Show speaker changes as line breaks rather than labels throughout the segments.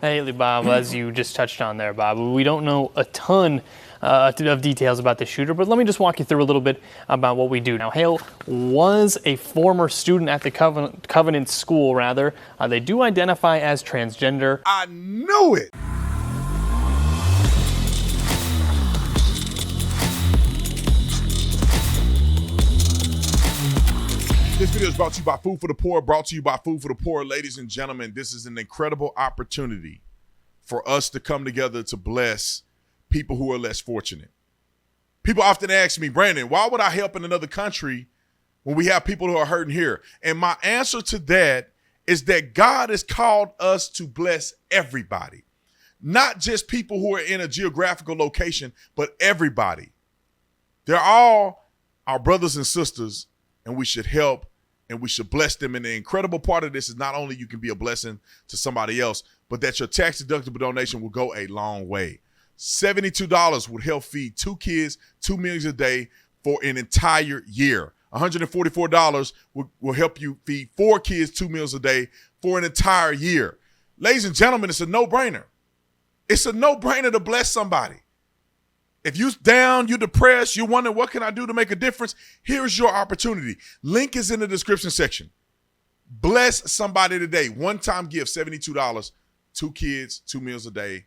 Hey, Bob, as you just touched on there, Bob, we don't know a ton of details about the shooter, but let me just walk you through a little bit about what we do. Now, Hale was a former student at the Covenant School, rather. They do identify as transgender.
I knew it! This video is brought to you by Food for the Poor, brought to you by Food for the Poor. Ladies and gentlemen, this is an incredible opportunity for us to come together to bless people who are less fortunate. People often ask me, Brandon, why would I help in another country when we have people who are hurting here? And my answer to that is that God has called us to bless everybody, not just people who are in a geographical location, but everybody. They're all our brothers and sisters, and we should help and we should bless them. And the incredible part of this is not only you can be a blessing to somebody else, but that your tax-deductible donation will go a long way. $72 would help feed 2 kids 2 meals a day for an entire year. $144 will help you feed 4 kids 2 meals a day for an entire year. Ladies and gentlemen, it's a no-brainer. It's a no-brainer to bless somebody. If you're down, you're depressed, you're wondering what can I do to make a difference, here's your opportunity. Link is in the description section. Bless somebody today. One-time gift, $72, 2 kids, 2 meals a day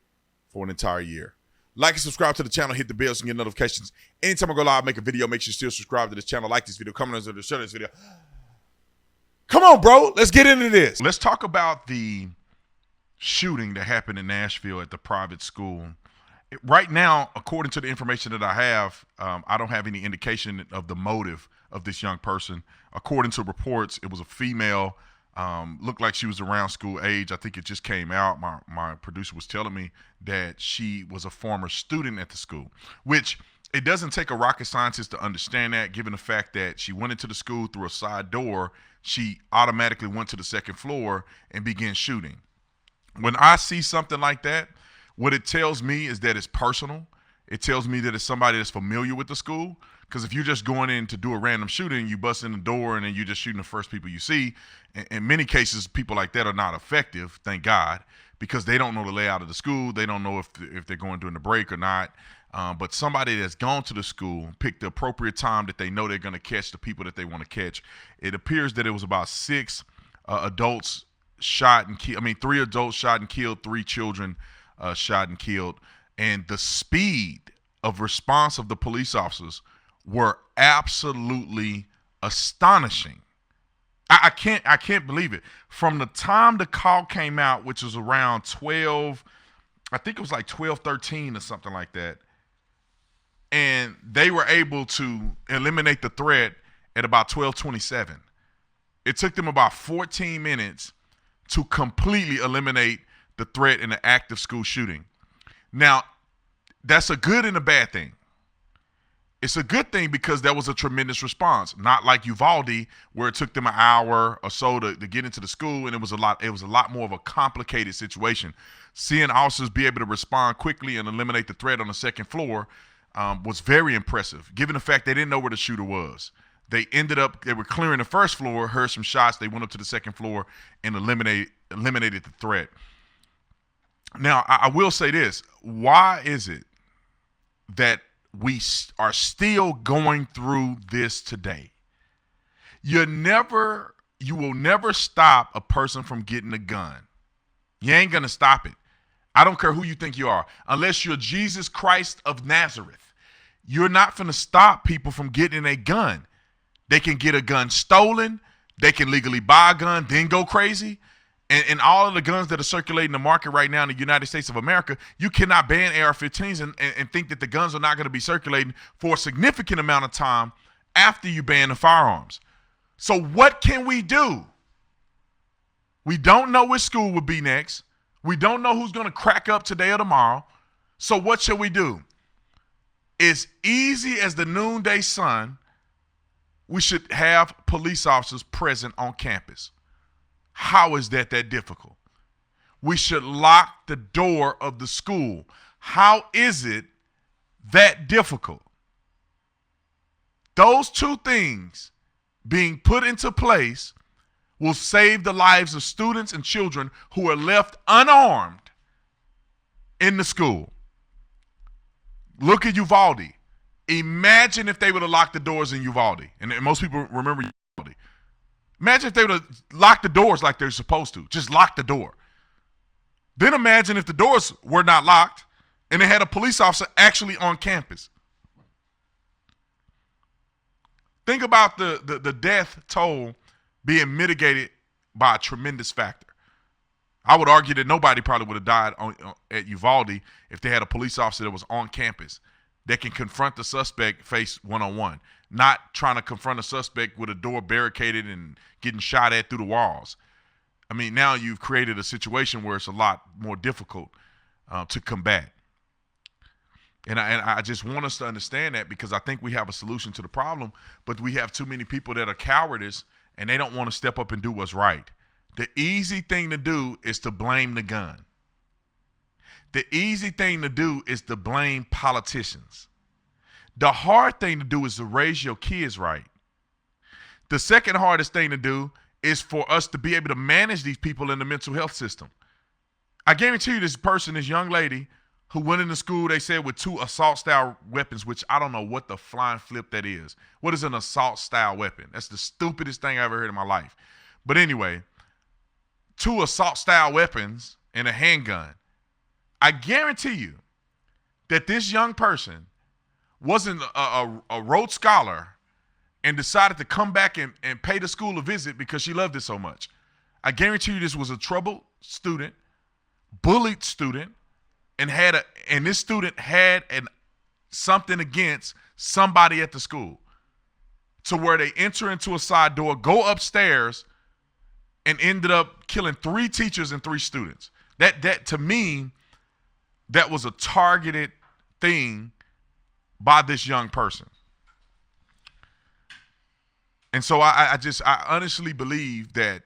for an entire year. Like and subscribe to the channel, hit the bell so you get notifications. Anytime I go live, make a video, make sure you still subscribe to this channel, like this video, comment on this, share this video. Come on, bro. Let's get into this. Let's talk about the shooting that happened in Nashville at the private school. Right now, according to the information that I have, I don't have any indication of the motive of this young person. According to reports, it was a female, looked like she was around school age. I think it just came out. My producer was telling me that she was a former student at the school, which it doesn't take a rocket scientist to understand that, given the fact that she went into the school through a side door. She automatically went to the second floor and began shooting. When I see something like that, what it tells me is that it's personal. It tells me that it's somebody that's familiar with the school. Because if you're just going in to do a random shooting, you bust in the door and then you're just shooting the first people you see. In many cases, people like that are not effective, thank God, because they don't know the layout of the school. They don't know if they're going during the break or not. But somebody that's gone to the school, picked the appropriate time that they know they're going to catch the people that they want to catch. It appears that it was about 6 adults shot and killed. 3 adults shot and killed, 3 children shot and killed. And the speed of response of the police officers were absolutely astonishing. I can't believe it. From the time the call came out, which was around 12, I think it was like 12:13 or something like that, and they were able to eliminate the threat at about 12:27. It took them about 14 minutes to completely eliminate the threat in an active school shooting. Now, that's a good and a bad thing. It's a good thing because that was a tremendous response, not like Uvalde, where it took them an hour or so to get into the school, and it was a lot more of a complicated situation. Seeing officers be able to respond quickly and eliminate the threat on the second floor was very impressive, given the fact they didn't know where the shooter was. They were clearing the first floor, heard some shots, they went up to the second floor and eliminated the threat. Now, I will say this. Why is it that we are still going through this today? You will never stop a person from getting a gun. You ain't going to stop it. I don't care who you think you are. Unless you're Jesus Christ of Nazareth, you're not going to stop people from getting a gun. They can get a gun stolen. They can legally buy a gun, then go crazy. And all of the guns that are circulating in the market right now in the United States of America, you cannot ban AR-15s and think that the guns are not going to be circulating for a significant amount of time after you ban the firearms. So what can we do? We don't know which school will be next. We don't know who's going to crack up today or tomorrow. So what should we do? As easy as the noonday sun, we should have police officers present on campus. How is that difficult? We should lock the door of the school. How is it that difficult? Those 2 things being put into place will save the lives of students and children who are left unarmed in the school. Look at Uvalde. Imagine if they would have locked the doors in Uvalde. And most people remember Uvalde. Imagine if they would have locked the doors like they're supposed to. Just lock the door. Then imagine if the doors were not locked and they had a police officer actually on campus. Think about the death toll being mitigated by a tremendous factor. I would argue that nobody probably would have died at Uvalde if they had a police officer that was on campus that can confront the suspect face one-on-one, not trying to confront a suspect with a door barricaded and getting shot at through the walls. I mean, now you've created a situation where it's a lot more difficult to combat. And I just want us to understand that, because I think we have a solution to the problem, but we have too many people that are cowardice and they don't want to step up and do what's right. The easy thing to do is to blame the gun. The easy thing to do is to blame politicians. The hard thing to do is to raise your kids right. The second hardest thing to do is for us to be able to manage these people in the mental health system. I guarantee you this young lady who went into school, they said, with 2 assault-style weapons, which I don't know what the flying flip that is. What is an assault-style weapon? That's the stupidest thing I ever heard in my life. But anyway, 2 assault-style weapons and a handgun. I guarantee you that this young person wasn't a Rhodes Scholar and decided to come back and pay the school a visit because she loved it so much. I guarantee you this was a troubled student, bullied student, and this student had something against somebody at the school, to where they enter into a side door, go upstairs, and ended up killing 3 teachers and 3 students. That to me, that was a targeted thing by this young person. And so I honestly believe that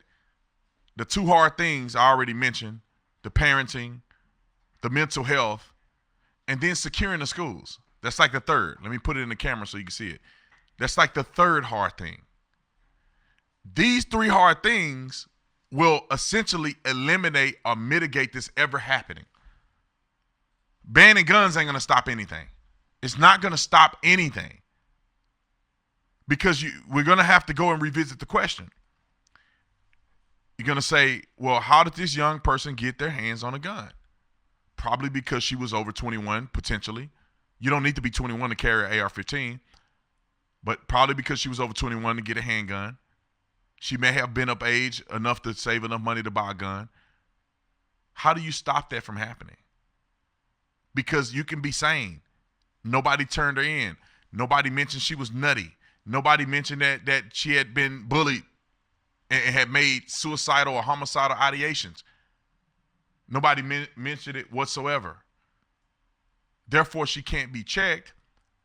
the 2 hard things I already mentioned, the parenting, the mental health, and then securing the schools. That's like the third. Let me put it in the camera so you can see it. That's like the third hard thing. These 3 hard things will essentially eliminate or mitigate this ever happening. Banning guns ain't going to stop anything. It's not going to stop anything, because we're going to have to go and revisit the question. You're going to say, well, how did this young person get their hands on a gun? Probably because she was over 21, potentially. You don't need to be 21 to carry an AR-15, but probably because she was over 21 to get a handgun. She may have been of age enough to save enough money to buy a gun. How do you stop that from happening? Because you can be sane. Nobody turned her in. Nobody mentioned she was nutty. Nobody mentioned that she had been bullied and had made suicidal or homicidal ideations. Nobody mentioned it whatsoever. Therefore, she can't be checked,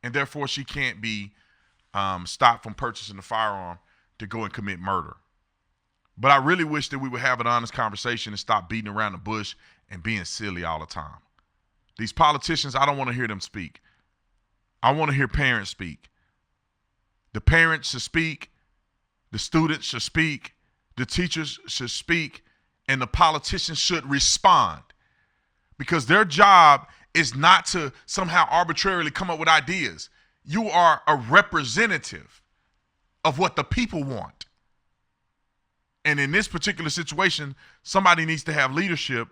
and therefore she can't be stopped from purchasing a firearm to go and commit murder. But I really wish that we would have an honest conversation and stop beating around the bush and being silly all the time. These politicians, I don't want to hear them speak. I want to hear parents speak. The parents should speak. The students should speak. The teachers should speak. And the politicians should respond. Because their job is not to somehow arbitrarily come up with ideas. You are a representative of what the people want. And in this particular situation, somebody needs to have leadership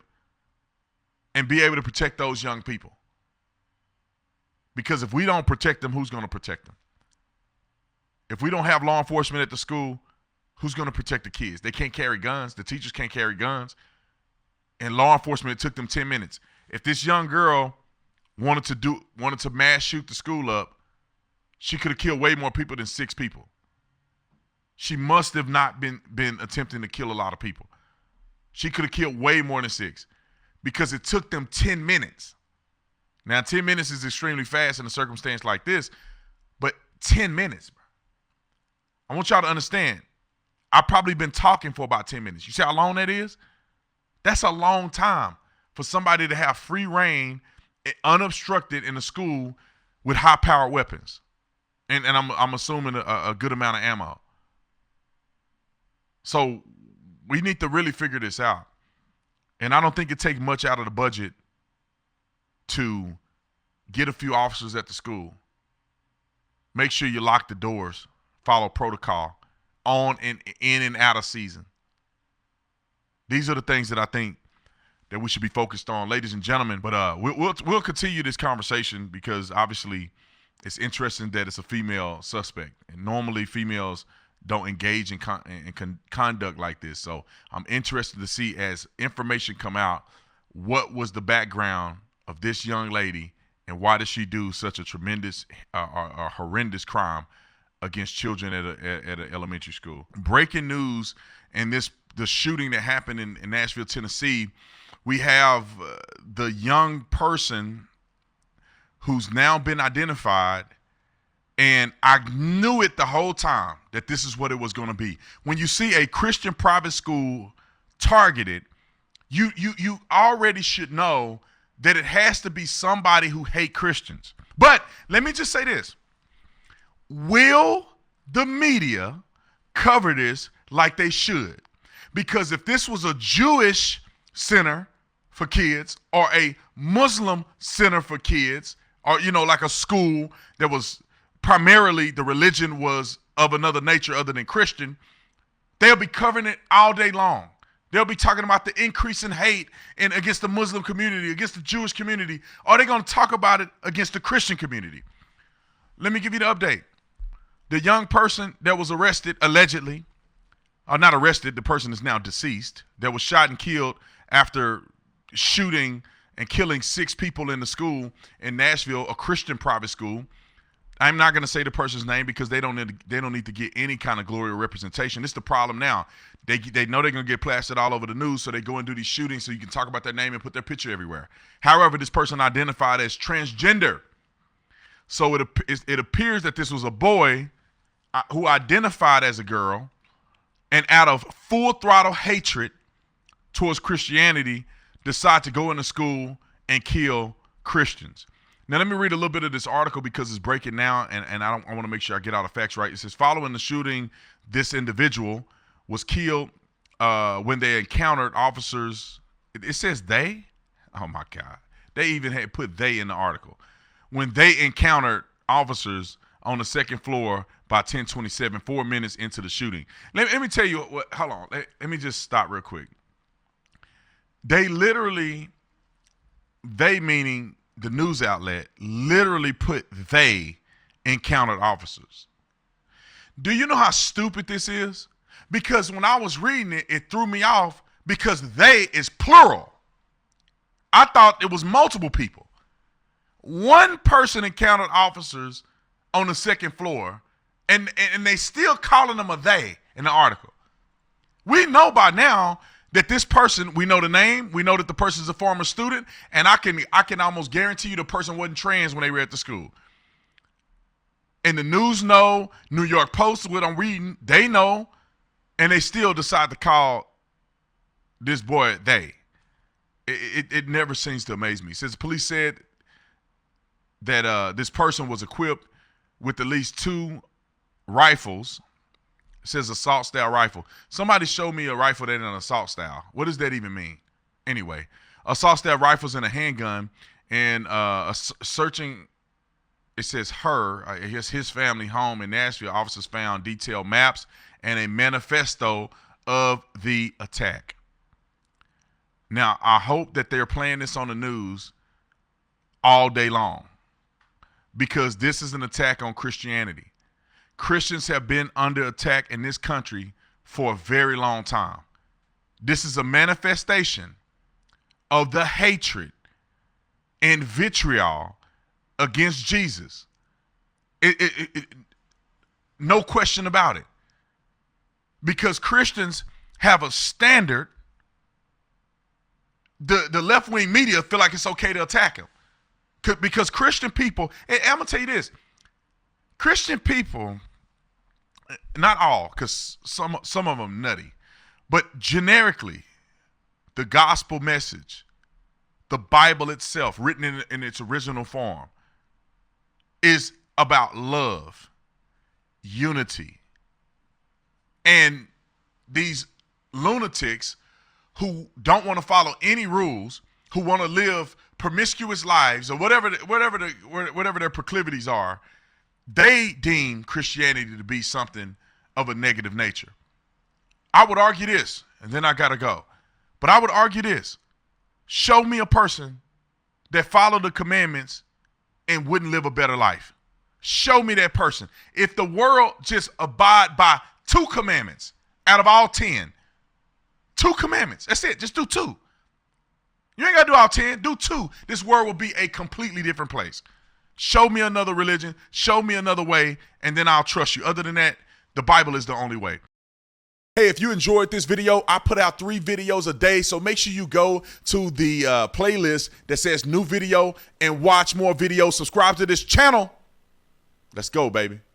and be able to protect those young people. Because if we don't protect them, who's going to protect them? If we don't have law enforcement at the school, who's going to protect the kids? They can't carry guns. The teachers can't carry guns. And law enforcement, it took them 10 minutes. If this young girl wanted to mass shoot the school up, she could have killed way more people than 6 people. She must have not been attempting to kill a lot of people. She could have killed way more than 6, because it took them 10 minutes. Now, 10 minutes is extremely fast in a circumstance like this, but 10 minutes, bro. I want y'all to understand, I've probably been talking for about 10 minutes. You see how long that is? That's a long time for somebody to have free reign, unobstructed in a school with high-powered weapons. And I'm assuming a good amount of ammo. So we need to really figure this out. And I don't think it takes much out of the budget to get a few officers at the school. Make sure you lock the doors, follow protocol on and in and out of season. These are the things that I think that we should be focused on, ladies and gentlemen. But we'll continue this conversation because obviously it's interesting that it's a female suspect, and normally females don't engage in conduct like this. So I'm interested to see, as information come out, what was the background of this young lady and why did she do such a tremendous or horrendous crime against children at an elementary school. Breaking news, and the shooting that happened in Nashville, Tennessee. We have the young person who's now been identified, and I knew it the whole time that this is what it was going to be. When you see a Christian private school targeted, you already should know that it has to be somebody who hates Christians. But let me just say this. Will the media cover this like they should? Because if this was a Jewish center for kids or a Muslim center for kids, or, like a school that was primarily the religion was of another nature other than Christian, they'll be covering it all day long. They'll be talking about the increase in hate against the Muslim community, against the Jewish community, or they're going to talk about it against the Christian community. Let me give you the update. The young person that was arrested, allegedly, or not arrested, the person is now deceased, that was shot and killed after shooting and killing 6 people in the school in Nashville, a Christian private school. I'm not going to say the person's name because they don't need to get any kind of glory or representation. This is the problem now. They know they're going to get plastered all over the news, so they go and do these shootings so you can talk about their name and put their picture everywhere. However, this person identified as transgender. So it appears that this was a boy who identified as a girl, and out of full throttle hatred towards Christianity, decide to go into school and kill Christians. Now, let me read a little bit of this article because it's breaking now, and I want to make sure I get all the facts right. It says, following the shooting, this individual was killed when they encountered officers. It says they? Oh, my God. They even had put they in the article. When they encountered officers on the second floor by 10:27, 4 minutes into the shooting. Let me tell you what. Hold on. Let me just stop real quick. They meaning the news outlet, literally put they encountered officers. Do you know how stupid this is? Because when I was reading it, it threw me off because they is plural. I thought it was multiple people. One person encountered officers on the second floor, and they still calling them a they in the article. We know by now that this person, we know the name, we know that the person is a former student, and I can almost guarantee you the person wasn't trans when they were at the school. And the news know, New York Post, what I'm reading, they know, and they still decide to call this boy they. It never seems to amaze me. Since the police said that this person was equipped with at least 2 rifles. It says assault style rifle. Somebody showed me a rifle that ain't an assault style. What does that even mean? Anyway, assault style rifles and a handgun, and searching, it says his family home in Nashville, officers found detailed maps and a manifesto of the attack. Now, I hope that they're playing this on the news all day long, because this is an attack on Christianity. Christians have been under attack in this country for a very long time. This is a manifestation of the hatred and vitriol against Jesus. No question about it. Because Christians have a standard, the left-wing media feel like it's okay to attack them. Because Christian people, and I'm going to tell you this, Christian people, not all, because some of them nutty, but generically, the gospel message, the Bible itself, written in its original form, is about love, unity. And these lunatics who don't want to follow any rules, who want to live promiscuous lives or whatever their proclivities are, they deem Christianity to be something of a negative nature. I would argue this, and then I gotta go. But I would argue this. Show me a person that followed the commandments and wouldn't live a better life. Show me that person. If the world just abide by 2 commandments out of all 10, 2 commandments, that's it, just do 2. You ain't got to do all 10, do 2. This world will be a completely different place. Show me another religion, show me another way, and then I'll trust you. Other than that, the Bible is the only way. Hey, if you enjoyed this video, I put out 3 videos a day, so make sure you go to the playlist that says new video and watch more videos. Subscribe to this channel. Let's go, baby.